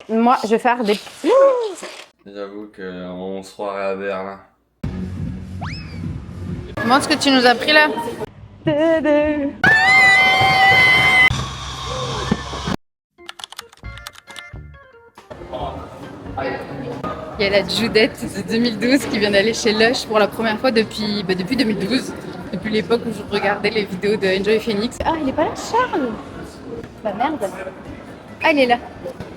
Moi, je vais faire des... J'avoue qu'on se croirait à Berlin. Montre ce que tu nous as pris là. Il y a la Judette de 2012 qui vient d'aller chez Lush pour la première fois depuis 2012. Depuis l'époque où je regardais les vidéos de Enjoy Phoenix. Ah, il est pas là, Charles. Bah merde. Ah, il est là.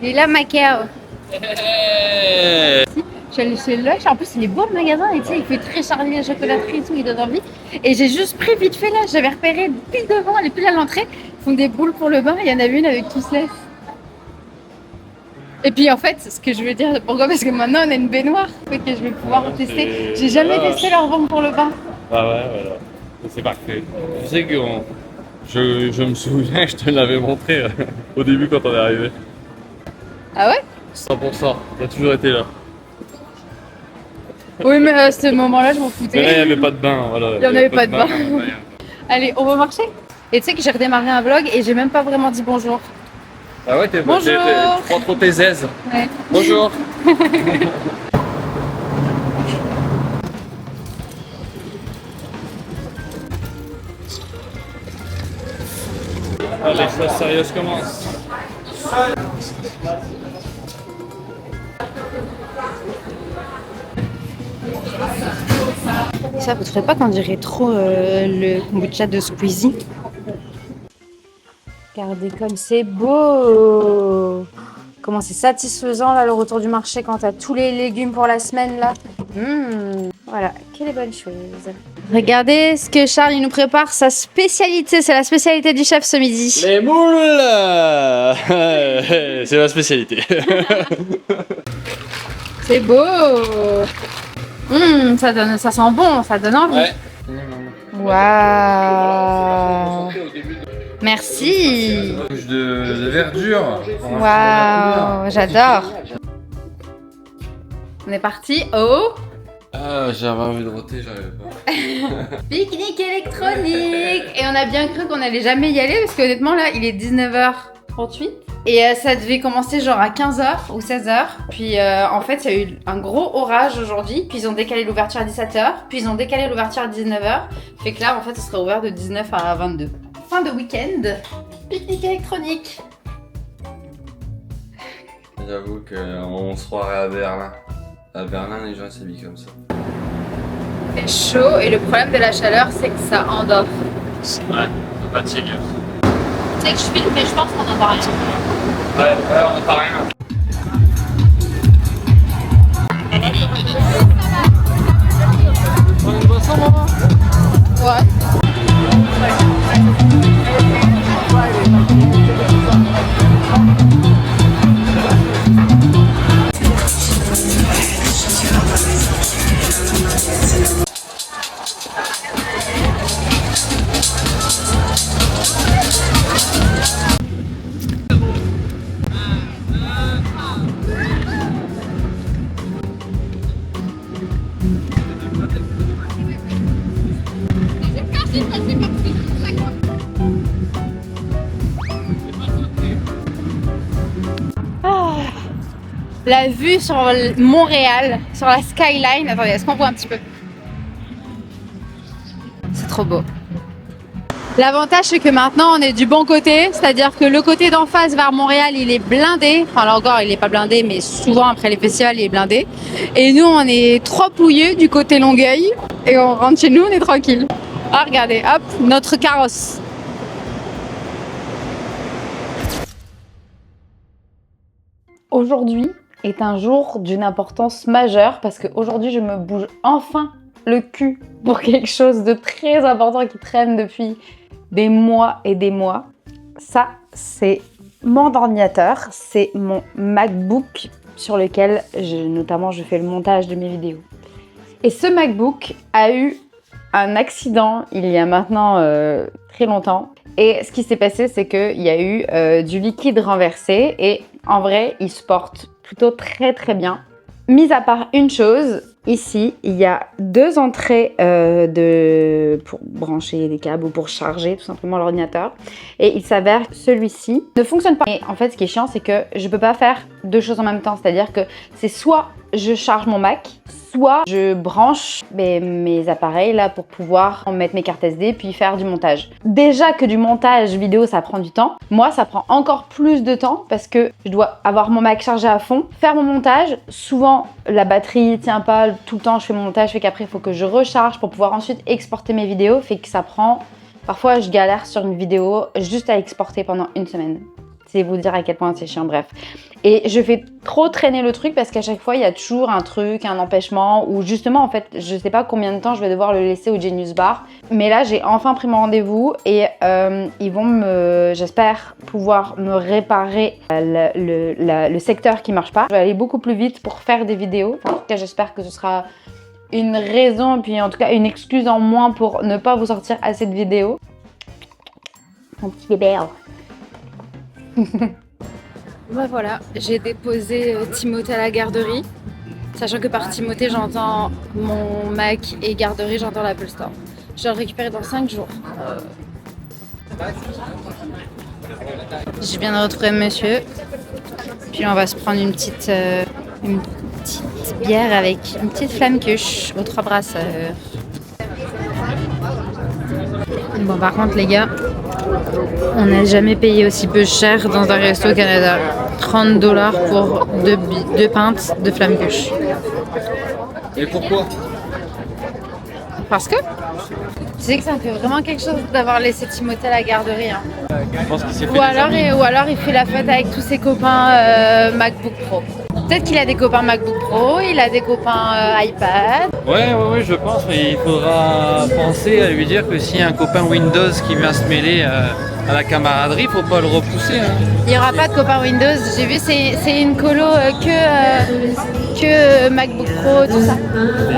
Il est là, Macao. Je suis allée chez Lush. En plus, il est beau le magasin. Et tu sais, il fait très Charlie la chocolaterie et tout. Il donne envie. Et j'ai juste pris vite fait là. J'avais repéré pile devant, elle est pile à l'entrée. Ils font des boules pour le bain. Il y en avait une avec Toothless. Et puis en fait, ce que je veux dire, pourquoi? Parce que maintenant on a une baignoire. Fait que je vais pouvoir tester. J'ai jamais testé leur vente pour le bain. Ah ouais, voilà. C'est parfait. Tu sais que je me souviens, je te l'avais montré au début quand on est arrivé. Ah ouais? 100%, il a toujours été là. Oui, mais à ce moment-là, je m'en foutais. Mais là, il n'y avait pas de bain, voilà. Il n'y en avait pas de bain. Allez, on va marcher. Et tu sais que j'ai redémarré un vlog et j'ai même pas vraiment dit bonjour. Ah ouais, tu prends trop tes aises. Ouais. Bonjour. Allez, les choses sérieuses commencent. Ça, vous trouvez pas qu'on dirait trop le kombucha de Squeezie? Regardez comme c'est beau! Comment c'est satisfaisant là le retour du marché quand t'as tous les légumes pour la semaine là. Voilà, quelle bonne chose. Regardez ce que Charles il nous prépare, sa spécialité, c'est la spécialité du chef ce midi. Les moules. C'est ma spécialité. C'est beau! Ça sent bon, ça donne envie. Ouais. Waouh! Merci! Couche de verdure. Waouh, j'adore! On est parti au Ah, j'avais envie de roter, j'arrivais pas. pique-nique électronique! Et on a bien cru qu'on allait jamais y aller parce qu'honnêtement là, il est 19h38 et ça devait commencer genre à 15h ou 16h. Puis en fait, il y a eu un gros orage aujourd'hui. Puis ils ont décalé l'ouverture à 17h. Puis ils ont décalé l'ouverture à 19h. Fait que là, en fait, ce sera ouvert de 19 à 22. Fin de week-end, pique-nique électronique. J'avoue qu'on se croirait à Berlin. À Berlin, les gens s'habillent comme ça. C'est chaud et le problème de la chaleur, c'est que ça endort. Ouais, ça fatigue. Tu sais que je filme, mais je pense qu'on n'entend rien. Ouais, on n'entend rien. On a une boisson, maman? Ouais. La vue sur Montréal, sur la skyline. Attendez, est-ce qu'on voit un petit peu? C'est trop beau. L'avantage, c'est que maintenant, on est du bon côté. C'est-à-dire que le côté d'en face vers Montréal, il est blindé. Enfin, là encore, il n'est pas blindé, mais souvent, après les festivals, il est blindé. Et nous, on est trop pouilleux du côté Longueuil. Et on rentre chez nous, on est tranquille. Ah, regardez, hop, notre carrosse. Aujourd'hui est un jour d'une importance majeure parce qu'aujourd'hui je me bouge enfin le cul pour quelque chose de très important qui traîne depuis des mois et des mois. Ça, c'est mon ordinateur, c'est mon MacBook sur lequel notamment je fais le montage de mes vidéos. Et ce MacBook a eu un accident il y a maintenant très longtemps. Et ce qui s'est passé, c'est qu'il y a eu du liquide renversé et en vrai, il se porte plutôt très très bien. Mis à part une chose, Ici, il y a 2 entrées pour brancher les câbles ou pour charger tout simplement l'ordinateur. Et il s'avère que celui-ci ne fonctionne pas. Et en fait, ce qui est chiant, c'est que je peux pas faire 2 choses en même temps. C'est-à-dire que c'est soit je charge mon Mac, soit je branche mes appareils là pour pouvoir mettre mes cartes SD puis faire du montage. Déjà que du montage vidéo, ça prend du temps. Moi, ça prend encore plus de temps parce que je dois avoir mon Mac chargé à fond, faire mon montage. Souvent, la batterie tient pas tout le temps, je fais mon montage, fait qu'après, il faut que je recharge pour pouvoir ensuite exporter mes vidéos, fait que ça prend... Parfois, je galère sur une vidéo juste à exporter pendant 1 semaine. C'est vous dire à quel point c'est chiant, bref. Et je fais trop traîner le truc parce qu'à chaque fois, il y a toujours un truc, un empêchement ou justement, en fait, je sais pas combien de temps je vais devoir le laisser au Genius Bar. Mais là, j'ai enfin pris mon rendez-vous et ils vont j'espère pouvoir me réparer le secteur qui marche pas. Je vais aller beaucoup plus vite pour faire des vidéos. En tout cas, j'espère que ce sera une raison, puis en tout cas une excuse en moins pour ne pas vous sortir assez de vidéos. Mon petit bébé. Bah voilà, j'ai déposé Timothée à la garderie. Sachant que par Timothée, j'entends mon Mac et garderie, j'entends l'Apple Store. Je dois le récupérer dans 5 jours. Je viens de retrouver monsieur. Puis on va se prendre une petite bière avec une petite flamme cuche aux 3 brasseurs. Bon, par contre, les gars, on n'a jamais payé aussi peu cher dans un resto au Canada. 30 $ pour 2 pintes de flamme cuche. Et pourquoi? Parce que tu sais que ça me fait vraiment quelque chose d'avoir laissé Timothée à la garderie. Hein. Je pense qu'il s'est fait Ou alors il fait la fête avec tous ses copains MacBook Pro. Peut-être qu'il a des copains MacBook Pro, il a des copains iPad. Ouais, je pense, mais il faudra penser à lui dire que s'il y a un copain Windows qui vient se mêler à la camaraderie, faut pas le repousser. Hein. Il n'y aura pas de copains Windows, j'ai vu, c'est une colo que MacBook Pro, tout ça.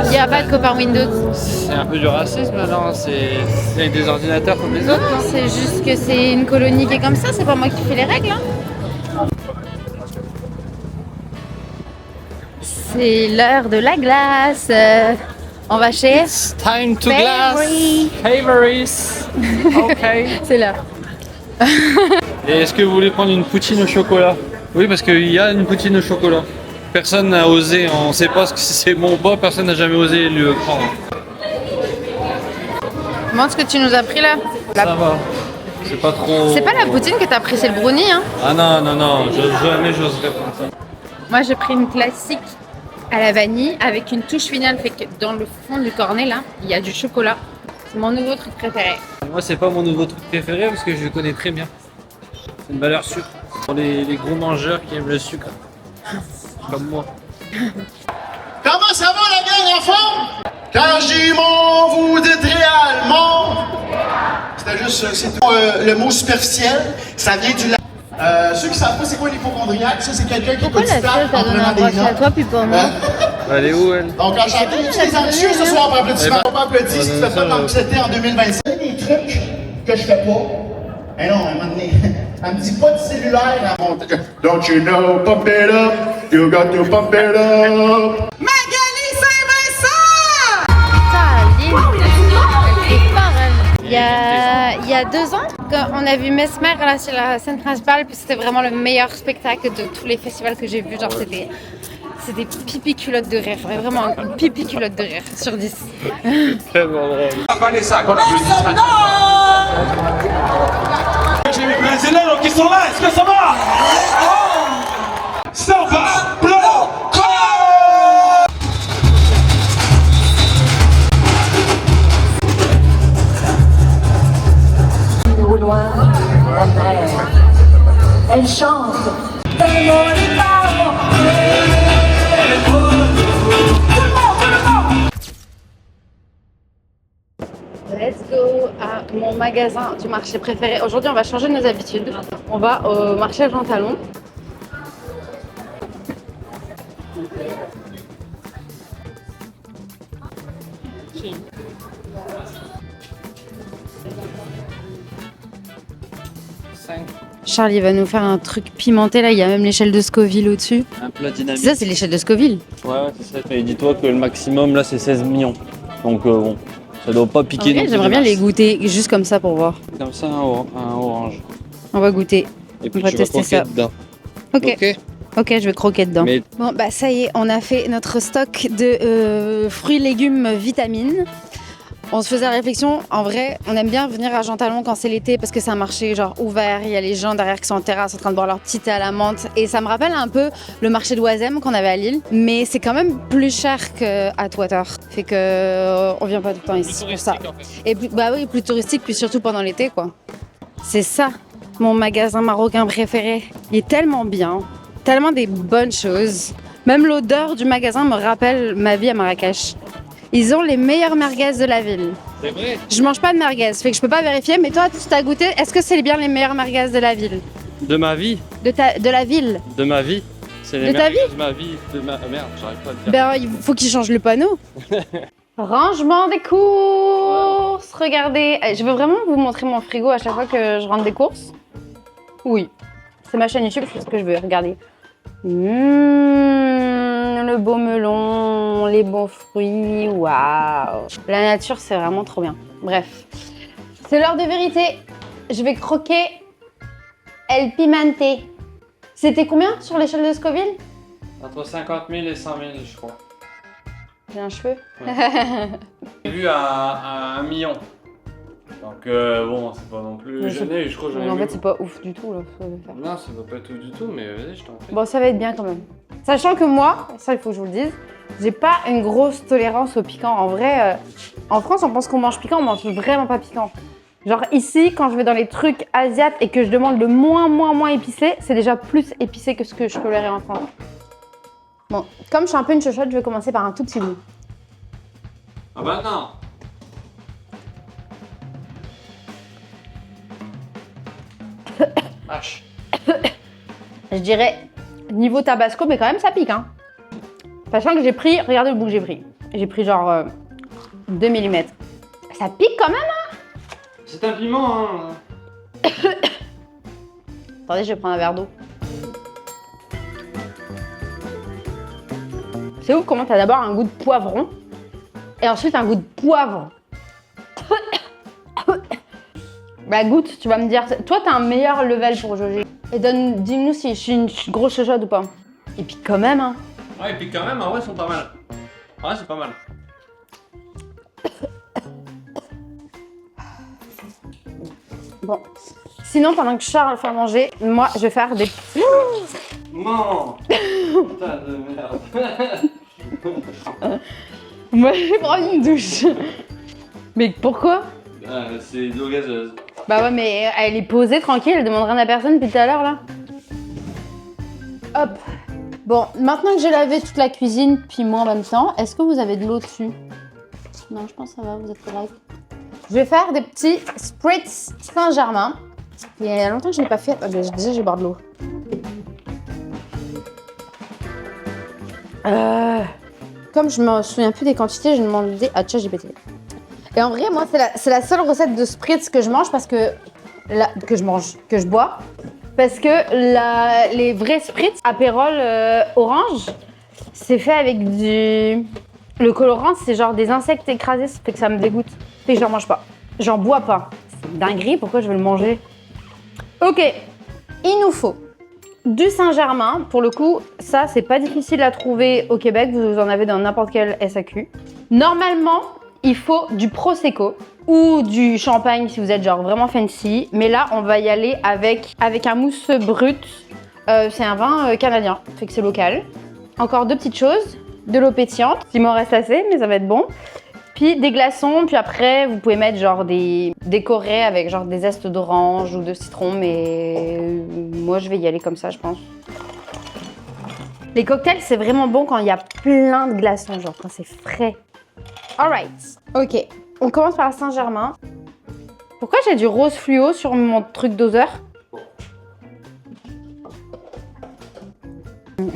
Il n'y a pas de copains Windows. C'est un peu du racisme, non? C'est des ordinateurs comme les autres. Non, c'est juste que c'est une colonie qui est comme ça, c'est pas moi qui fais les règles. Hein. C'est l'heure de la glace. On va chez It's time to glass. Favorites. Ok. C'est l'heure. Et est-ce que vous voulez prendre une poutine au chocolat? Oui, parce qu'il y a une poutine au chocolat. Personne n'a osé, on ne sait pas si c'est bon ou pas, personne n'a jamais osé le prendre. Montre ce que tu nous as pris là. Ça va. C'est pas trop... C'est pas la poutine que t'as pris, c'est le brownie. Hein. Ah non, jamais j'oserais prendre ça. Moi j'ai pris une classique à la vanille avec une touche finale, fait que dans le fond du cornet là, il y a du chocolat. C'est mon nouveau truc préféré. Moi, c'est pas mon nouveau truc préféré parce que je le connais très bien. C'est une valeur sucre. Pour les gros mangeurs qui aiment le sucre. Comme moi. Comment ça va la gang en forme? Quand je dis mon, vous dites réellement. C'était juste, c'est tout. Le mot superficiel, ça vient du ceux qui savent pas c'est quoi l'hypochondriaque, ça c'est quelqu'un qui peut Pourquoi la seule t'a donné un bracelet à toi puis pas moi? Elle est où, elle? Donc enchanté, les anxieux ce soir pour applaudissement. On applaudit si tu fais pas d'anxiété en 2025. Il y a des trucs que je fais pas. Mais non, à un moment donné, elle me dit pas de cellulaire à monter. Don't you know, pump it up, you got to pump it up. Magali Saint-Vincent! Il y a 2 ans, on a vu Mesmer là sur la scène principale, puis c'était vraiment le meilleur spectacle de tous les festivals que j'ai vus. Genre c'était pipi culotte de rire, vraiment une pipi culotte de rire sur 10. Tellement drôle. J'ai mes brésiliens qui sont là, est-ce que ça va? Samba Blanco! Au loin, la mer, elle chante d'un mot et Let's go à mon magasin du marché préféré. Aujourd'hui, on va changer nos habitudes. On va au marché Jean Talon. Charles, il va nous faire un truc pimenté là. Il y a même l'échelle de Scoville au-dessus. Un plat dynamique. Ça, c'est l'échelle de Scoville. Ouais, c'est ça. Et dis-toi que le maximum là, c'est 16 millions. Donc bon, ça doit pas piquer. En vrai, j'aimerais bien les goûter juste comme ça pour voir. Comme ça, un orange. On va goûter. Et puis On va tu vas tester croquer ça. dedans. Ok. Ok, je vais croquer dedans. Mais- Bon, bah ça y est, on a fait notre stock de fruits, légumes, vitamines. On se faisait la réflexion, en vrai, on aime bien venir à Jean Talon quand c'est l'été parce que c'est un marché genre ouvert, il y a les gens derrière qui sont en terrasse en train de boire leur petit thé à la menthe et ça me rappelle un peu le marché de Oisem qu'on avait à Lille, mais c'est quand même plus cher qu'à Twater, fait que on vient pas tout le temps ici pour ça. Et plus, bah oui, plus touristique, puis surtout pendant l'été quoi. C'est ça, mon magasin marocain préféré. Il est tellement bien, tellement des bonnes choses. Même l'odeur du magasin me rappelle ma vie à Marrakech. Ils ont les meilleures merguez de la ville. C'est vrai. Je mange pas de merguez, fait que je peux pas vérifier, mais toi, tu t'as goûté. Est-ce que c'est bien les meilleures merguez de la ville? De ma vie. De la ville? De ma vie. C'est les De ta merguez de ma vie. Merde, j'arrive pas à le dire. Ben, il faut qu'ils changent le panneau. Rangement des courses. Regardez, je veux vraiment vous montrer mon frigo à chaque fois que je rentre des courses. Oui, c'est ma chaîne YouTube, c'est ce que je veux. Regardez. Le beau melon, les bons fruits, waouh. La nature, c'est vraiment trop bien. Bref, c'est l'heure de vérité. Je vais croquer El Pimante. C'était combien sur l'échelle de Scoville? Entre 50 000 et 100 000, je crois. J'ai un cheveu. J'ai vu à 1 million. Donc bon, c'est pas non plus. Mais J'en ai eu, je crois que j'en ai En vu fait, c'est pas ouf du tout là. ce que je vais faire. Non, ça va pas tout du tout, mais vas-y, je t'en prie. Bon, ça va être bien quand même. Sachant que moi, ça il faut que je vous le dise, j'ai pas une grosse tolérance au piquant. En vrai, en France, on pense qu'on mange piquant, on mange vraiment pas piquant. Genre ici, quand je vais dans les trucs asiates et que je demande le moins épicé, c'est déjà plus épicé que ce que je tolérais en France. Bon, comme je suis un peu une chochotte, je vais commencer par un tout petit bout. Ah bah non. Vache. Je dirais niveau tabasco, mais quand même ça pique, hein. Sachant que j'ai pris, regardez le bout que j'ai pris. J'ai pris genre 2 mm. Ça pique quand même, hein. C'est un piment, hein. Attendez, je vais prendre un verre d'eau. C'est ouf comment t'as d'abord un goût de poivron et ensuite un goût de poivre. Bah goûte, tu vas me dire. Toi, t'as un meilleur level pour jauger. Et dis-nous si je suis une grosse chochotte ou pas. Et puis quand même, hein. Ouais, et puis quand même, en vrai, ils sont pas mal. Ouais, c'est pas mal. Bon. Sinon, pendant que Charles fait à manger, moi, je vais faire des... Non. Putain de merde. Moi, je vais prendre une douche. Mais pourquoi? Ah, c'est de l'eau gazeuse. Bah ouais, mais elle est posée tranquille, elle demande rien à personne depuis tout à l'heure là. Hop. Bon, maintenant que j'ai lavé toute la cuisine, puis moi en même temps, est-ce que vous avez de l'eau dessus? Non, je pense que ça va, vous êtes correct. Je vais faire des petits spritz Saint-Germain. Il y a longtemps que je n'ai pas fait. Déjà, j'ai boire de l'eau. Comme je me souviens plus des quantités, j'ai demandé à ChatGPT. Et en vrai, moi, c'est la seule recette de spritz que je mange parce que... que je bois. Parce que les vrais spritz, apérol orange, c'est fait avec du... Le colorant, c'est genre des insectes écrasés, ça fait que ça me dégoûte. Fait que j'en mange pas. J'en bois pas. C'est une dinguerie, pourquoi je vais le manger? Ok, il nous faut du Saint-Germain. Pour le coup, ça, c'est pas difficile à trouver au Québec. Vous en avez dans n'importe quel SAQ. Normalement, il faut du Prosecco ou du champagne si vous êtes genre vraiment fancy. Mais là, on va y aller avec un mousse brut. C'est un vin canadien, fait que c'est local. Encore deux petites choses. De l'eau pétillante, s'il m'en reste assez, mais ça va être bon. Puis des glaçons, puis après, vous pouvez mettre genre des décorés avec genre des zestes d'orange ou de citron, mais moi, je vais y aller comme ça, je pense. Les cocktails, c'est vraiment bon quand il y a plein de glaçons, genre quand c'est frais. Alright, ok. On commence par Saint-Germain. Pourquoi j'ai du rose fluo sur mon truc doseur?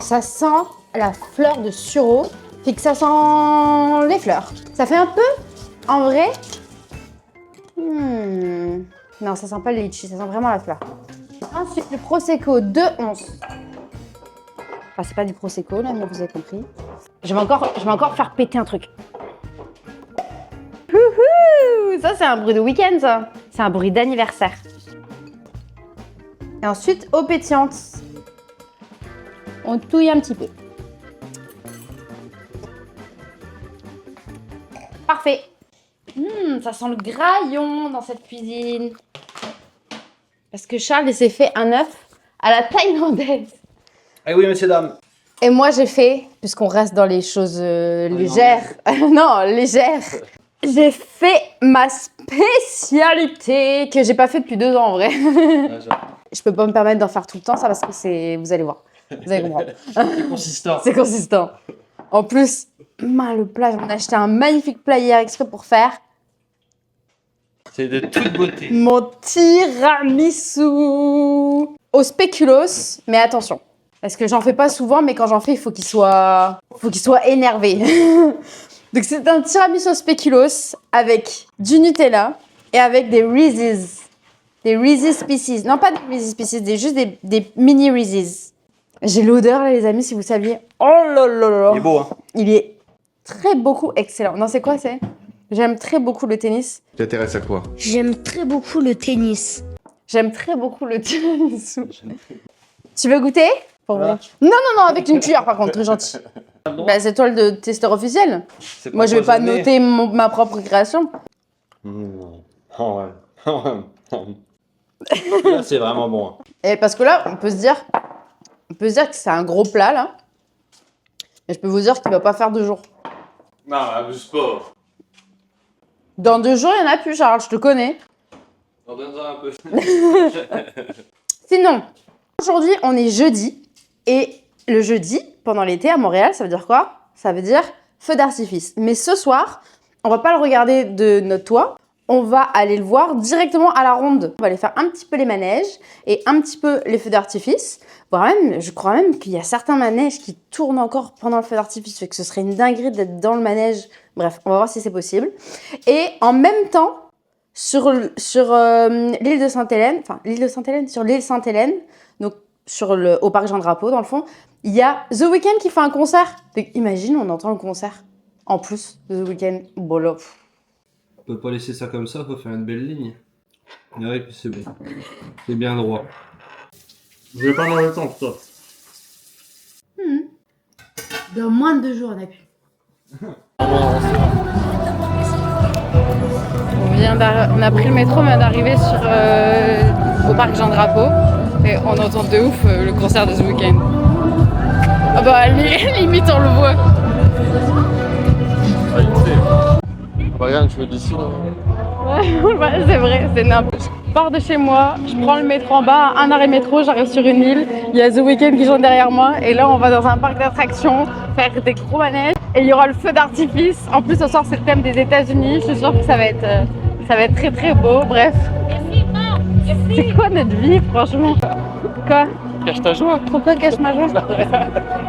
Ça sent la fleur de sureau, fait que ça sent les fleurs. Ça fait un peu, en vrai... Non, ça sent pas le litchi, ça sent vraiment la fleur. Un Ensuite, le Prosecco de 11. Enfin, c'est pas du Prosecco là, mais vous avez compris. Je vais encore faire péter un truc. Wouhou! Ça, c'est un bruit de week-end, ça. C'est un bruit d'anniversaire. Et ensuite, eau pétillante. On touille un petit peu. Parfait. Ça sent le graillon dans cette cuisine. Parce que Charles, il s'est fait un œuf à la thaïlandaise. Ah oui, messieurs, dames. Et moi, j'ai fait, puisqu'on reste dans les choses légères. Non, légères. J'ai fait ma spécialité que j'ai pas fait depuis 2 ans en vrai. Je peux pas me permettre d'en faire tout le temps, ça, parce que c'est. Vous allez voir. Vous allez comprendre. C'est consistant. C'est consistant. En plus, le plat, j'en ai acheté un magnifique plat hier exprès pour faire. C'est de toute beauté. Mon tiramisu au spéculoos, mais attention. Parce que j'en fais pas souvent, mais quand j'en fais, il faut qu'il soit énervé. Donc c'est un tiramisu au spéculoos avec du Nutella et avec des Reese's. Des Reese's Pieces. Non, pas des Reese's Pieces, juste des mini Reese's. J'ai l'odeur là, les amis, si vous saviez. Oh là là là. Il est beau, hein. Il est très beaucoup excellent. Non, c'est quoi, c'est? J'aime très beaucoup le tennis. T'intéresses à quoi? J'aime très beaucoup le tennis. J'aime très beaucoup le tiramisu. Tu veux goûter? Pour vrai. Non, avec une cuillère par contre, très gentil. Bah, c'est toi le testeur officiel. Moi, je vais pas noter ma propre création. Oh ouais. Là, c'est vraiment bon. Et parce que là, on peut se dire que c'est un gros plat là. Et je peux vous dire qu'il va pas faire 2 jours. Non, abuse pas. Dans 2 jours, il y en a plus, Charles, je te connais. Donne-en un peu. Sinon, aujourd'hui, on est jeudi. Et le jeudi, pendant l'été à Montréal, ça veut dire quoi? Ça veut dire feu d'artifice. Mais ce soir, on va pas le regarder de notre toit. On va aller le voir directement à la ronde. On va aller faire un petit peu les manèges et un petit peu les feux d'artifice. Voire même, je crois même qu'il y a certains manèges qui tournent encore pendant le feu d'artifice. Fait que ce serait une dinguerie d'être dans le manège. Bref, on va voir si c'est possible. Et en même temps, sur l'île de Sainte-Hélène, sur l'île Sainte-Hélène, donc au parc Jean-Drapeau, dans le fond, il y a The Weeknd qui fait un concert. Donc, imagine, on entend le concert. En plus de The Weeknd, bon là. On peut pas laisser ça comme ça, faut faire une belle ligne. Ouais, puis c'est bon. C'est bien droit. Je vais pas en même temps que toi. Dans moins de 2 jours, on a pu. On a pris le métro, on vient d'arriver au parc Jean-Drapeau. Et on entend de ouf le concert de The Weeknd. Ah bah limite on le voit. Bah regarde, je veux d'ici. Ouais, c'est vrai, c'est n'importe. Je pars de chez moi, je prends le métro en bas, un arrêt métro, j'arrive sur une île, il y a The Weeknd qui chante derrière moi et là on va dans un parc d'attractions faire des gros manèges et il y aura le feu d'artifice. En plus ce soir c'est le thème des États-Unis, je suis sûre que ça va être très très beau, bref. C'est quoi notre vie franchement? Quoi? Cache ta joie. Pourquoi cache ma joie?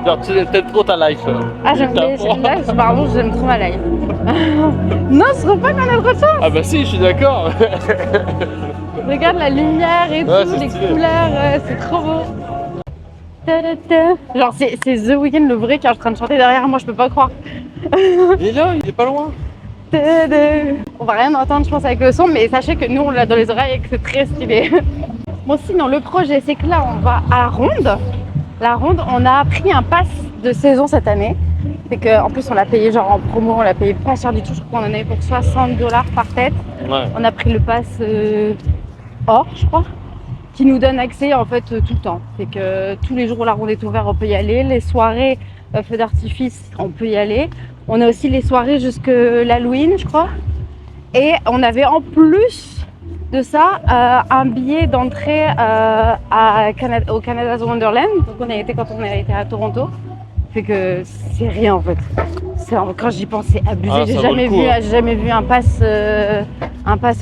Genre tu aimes trop ta life. Ah j'aime bien la life, pardon j'aime trop ma life. Non ce serait pas qu'on a autre chose. Ah bah si, je suis d'accord. Regarde la lumière et Ouais, tout, c'est les stylé. couleurs, c'est trop beau. Genre c'est The Weeknd le vrai qui est en train de chanter derrière moi, je peux pas croire. Il est là, il est pas loin. On va rien entendre je pense avec le son, mais sachez que nous on l'a dans les oreilles et que c'est très stylé. Bon sinon le projet c'est que là on va à la ronde. La ronde, on a pris un pass de saison cette année. C'est qu'en plus on l'a payé genre en promo, on l'a payé pas cher du tout, je crois qu'on en avait pour $60 par tête. Ouais. On a pris le pass or je crois, qui nous donne accès en fait tout le temps. C'est que tous les jours où la ronde est ouverte on peut y aller, les soirées feux d'artifice on peut y aller. On a aussi les soirées jusque l'Halloween je crois. Et on avait en plus de ça un billet d'entrée au Canada's Wonderland. Donc on a été quand on a été à Toronto. Fait que c'est rien en fait. Quand j'y pense c'est abusé. Ah, J'ai ça vaut le coup, hein. jamais vu un pass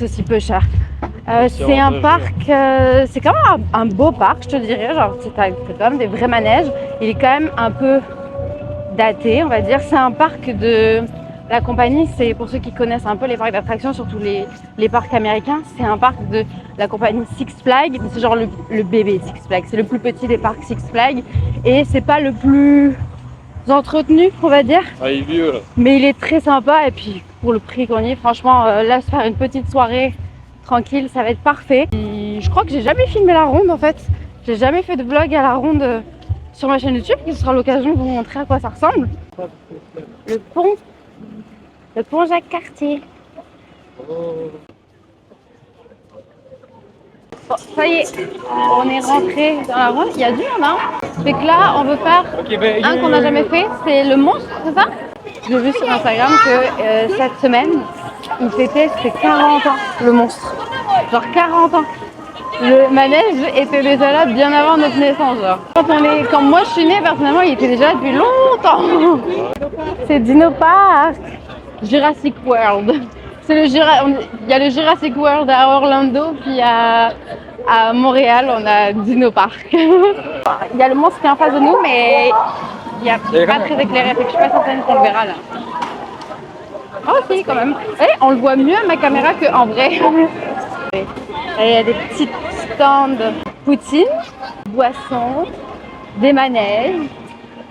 aussi peu cher. C'est un parc, c'est quand même un beau parc je te dirais. Genre c'est quand même des vrais manèges. Il est quand même un peu daté on va dire. C'est un parc de La compagnie, c'est pour ceux qui connaissent un peu les parcs d'attractions, surtout les parcs américains, c'est un parc de la compagnie Six Flags. C'est genre le bébé Six Flags. C'est le plus petit des parcs Six Flags. Et c'est pas le plus entretenu, on va dire. Ah, il est vieux là. Mais il est très sympa. Et puis pour le prix qu'on y est, franchement, là, se faire une petite soirée tranquille, ça va être parfait. Et je crois que j'ai jamais filmé la ronde en fait. J'ai jamais fait de vlog à la ronde sur ma chaîne YouTube. Ce sera l'occasion de vous montrer à quoi ça ressemble. Le pont Jacques Cartier. Bon, ça y est, on est rentré dans la ronde. Il y a du monde, hein. Fait que là, on veut faire un qu'on n'a jamais fait. C'est le monstre, c'est ça? J'ai vu sur Instagram que cette semaine, il fêtait ses 40 ans, le monstre. Genre 40 ans. Le manège était déjà là bien avant notre naissance. Genre. Quand moi je suis née, personnellement, il était déjà depuis longtemps. C'est Dino Park. Jurassic World. Il y a le Jurassic World à Orlando, puis à Montréal, on a Dino Park. Il y a le monstre qui est en face de nous, mais il n'est pas très éclairé, fait que je suis pas certaine qu'on le verra là. Oh si, quand même. Et on le voit mieux à ma caméra qu'en vrai. Et il y a des petits stands poutine, boissons, des manèges.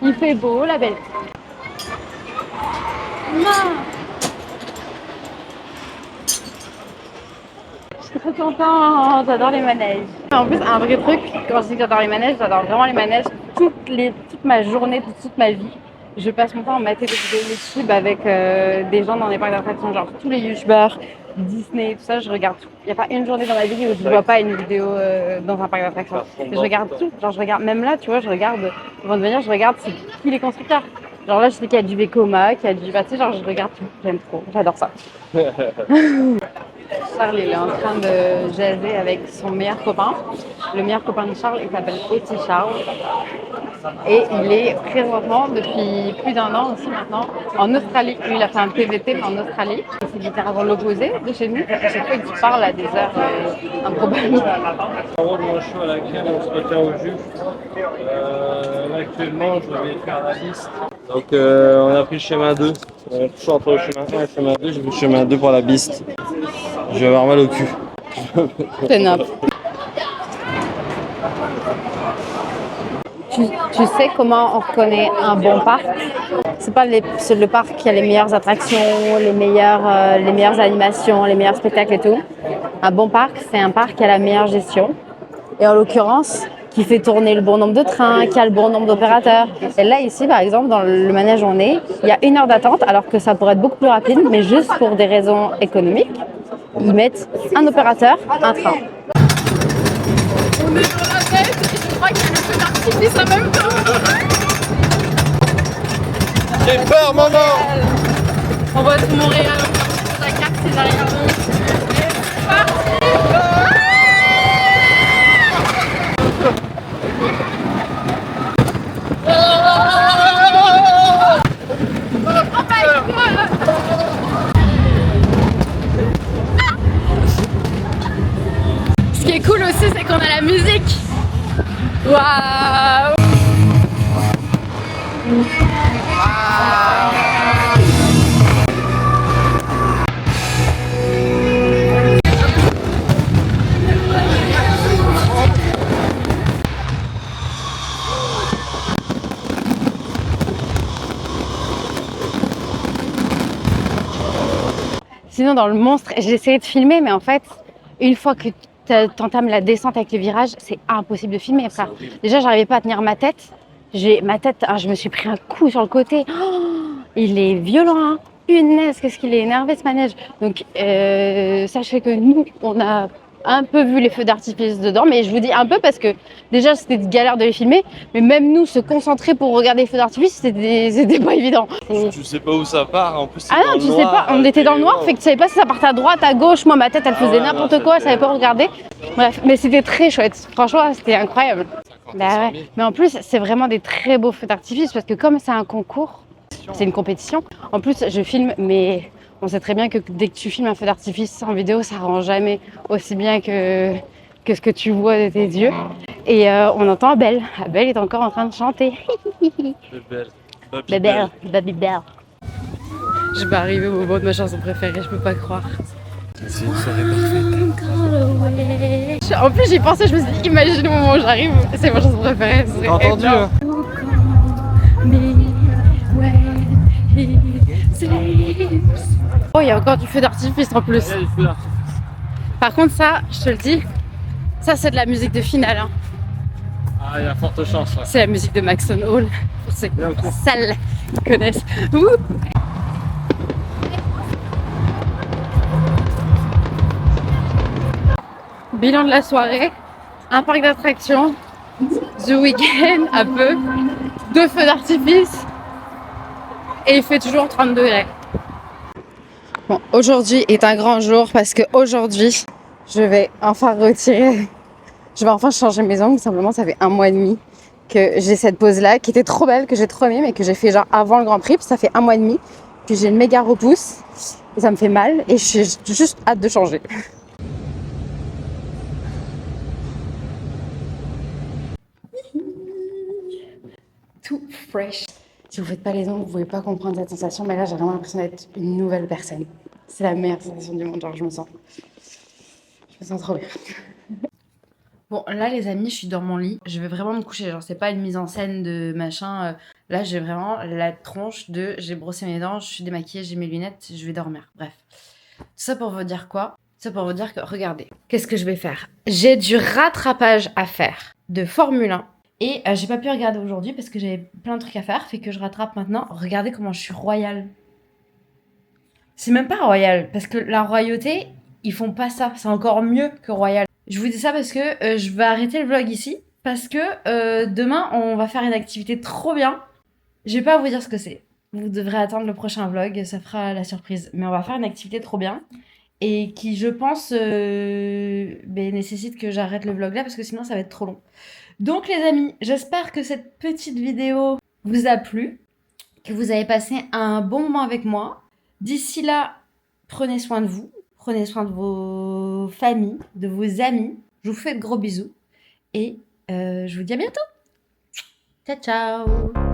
Il fait beau, la belle. Non. Je suis très contente, j'adore les manèges. En plus, un vrai truc, quand je dis que j'adore les manèges, j'adore vraiment les manèges toute ma journée, toute ma vie. Je passe mon temps à mater des vidéos YouTube avec des gens dans les parcs d'attractions, genre tous les youtubeurs, Disney, tout ça, je regarde tout. Il n'y a pas une journée dans ma vie où je ne vois pas une vidéo dans un parc d'attractions. Je regarde tout, genre je regarde, même là, tu vois, je regarde, avant de venir, je regarde c'est qui les constructeurs. Genre là, je sais qu'il y a du Vekoma, qu'il y a du... Bah, tu sais, genre je regarde tout, j'aime trop, j'adore ça. Charles, il est en train de jaser avec son meilleur copain. Le meilleur copain de Charles, il s'appelle aussi Charles. Et il est présentement, depuis plus d'1 an aussi maintenant, en Australie. Lui, il a fait un PVT, mais en Australie. C'est littéralement l'opposé de chez nous. À chaque fois, il parle à des heures improbables. Moi, je suis à la crème, on se retient au jus. Là, actuellement, je vais faire la liste. Donc, on a pris le chemin 2. On est toujours entre le chemin 1 et le chemin 2. J'ai pris le chemin 2 pour la piste. Je vais avoir mal au cul. C'est noble. Tu sais comment on reconnaît un bon parc? C'est pas le parc qui a les meilleures attractions, les meilleures animations, les meilleurs spectacles et tout. Un bon parc, c'est un parc qui a la meilleure gestion. Et en l'occurrence, qui fait tourner le bon nombre de trains, qui a le bon nombre d'opérateurs. Et là, ici, par exemple, dans le manège où on est, il y a 1 heure d'attente, alors que ça pourrait être beaucoup plus rapide, mais juste pour des raisons économiques, ils mettent un opérateur, un train. On est dans la tête et je crois qu'il y a le feu d'artifice en même temps. J'ai peur, maman! On voit tout Montréal, la carte c'est derrière nous. Et c'est parti! Ce qui est cool aussi, c'est qu'on a la musique. Waouh! Sinon, dans le monstre, j'ai essayé de filmer, mais en fait, une fois que t'entames la descente avec le virage, c'est impossible de filmer, frère. Déjà, j'arrivais pas à tenir ma tête. Je me suis pris un coup sur le côté. Oh, il est violent, hein. Punaise, qu'est-ce qu'il est énervé ce manège. Donc, sachez que nous, on a un peu vu les feux d'artifice dedans, mais je vous dis un peu parce que déjà c'était galère de les filmer, mais même nous se concentrer pour regarder les feux d'artifice, c'était pas évident. Tu sais pas où ça part, en plus. Ah non, tu sais pas, on était dans le noir, fait que tu savais pas si ça partait à droite, à gauche. Moi, ma tête elle faisait n'importe quoi, je savais pas regarder. Bref, mais c'était très chouette, franchement, c'était incroyable. Bah ouais. Mais en plus, c'est vraiment des très beaux feux d'artifice parce que comme c'est un concours, c'est une compétition. En plus, je filme, mais on sait très bien que dès que tu filmes un feu d'artifice en vidéo, ça rend jamais aussi bien que ce que tu vois de tes yeux. Et on entend Abel. Abel est encore en train de chanter. Bébel. Babybel. Je vais arriver au moment de ma chanson préférée, je peux pas croire. C'est une soirée parfaite. En plus j'y pensais, je me suis dit imagine le moment où j'arrive, c'est ma chanson préférée. T'as entendu hein? Oh, il y a encore du feu d'artifice en plus. Par contre ça, je te le dis, ça c'est de la musique de finale. Hein. Ah, il y a forte chance. Ouais. C'est la musique de Maxon Hall, pour ceux sales qui connaissent. Ouh. Bilan de la soirée, un parc d'attractions, The Weeknd un peu, 2 feux d'artifice et il fait toujours 30 degrés. Bon, aujourd'hui est un grand jour parce que aujourd'hui, je vais enfin changer mes ongles. Simplement, ça fait 1 mois et demi que j'ai cette pose là qui était trop belle, que j'ai trop aimée, mais que j'ai fait genre avant le Grand Prix. Puis ça fait 1 mois et demi que j'ai une méga repousse et ça me fait mal et j'ai juste hâte de changer. Tout fresh. Si vous faites pas les ongles, vous pouvez pas comprendre cette sensation, mais là j'ai vraiment l'impression d'être une nouvelle personne. C'est la meilleure sensation du monde, genre je me sens trop bien. Bon là les amis, je suis dans mon lit, je vais vraiment me coucher, genre c'est pas une mise en scène de machin, là j'ai vraiment la tronche de j'ai brossé mes dents, je suis démaquillée, j'ai mes lunettes, je vais dormir, bref. Tout ça pour vous dire quoi? Tout ça pour vous dire que regardez, qu'est-ce que je vais faire? J'ai du rattrapage à faire de Formule 1. Et j'ai pas pu regarder aujourd'hui parce que j'avais plein de trucs à faire, fait que je rattrape maintenant. Regardez comment je suis royale. C'est même pas royal, parce que la royauté, ils font pas ça. C'est encore mieux que royal. Je vous dis ça parce que je vais arrêter le vlog ici, parce que demain, on va faire une activité trop bien. Je vais pas vous dire ce que c'est. Vous devrez attendre le prochain vlog, ça fera la surprise. Mais on va faire une activité trop bien. Et qui, je pense, nécessite que j'arrête le vlog là, parce que sinon ça va être trop long. Donc les amis, j'espère que cette petite vidéo vous a plu, que vous avez passé un bon moment avec moi. D'ici là, prenez soin de vous, prenez soin de vos familles, de vos amis. Je vous fais de gros bisous et je vous dis à bientôt. Ciao, ciao!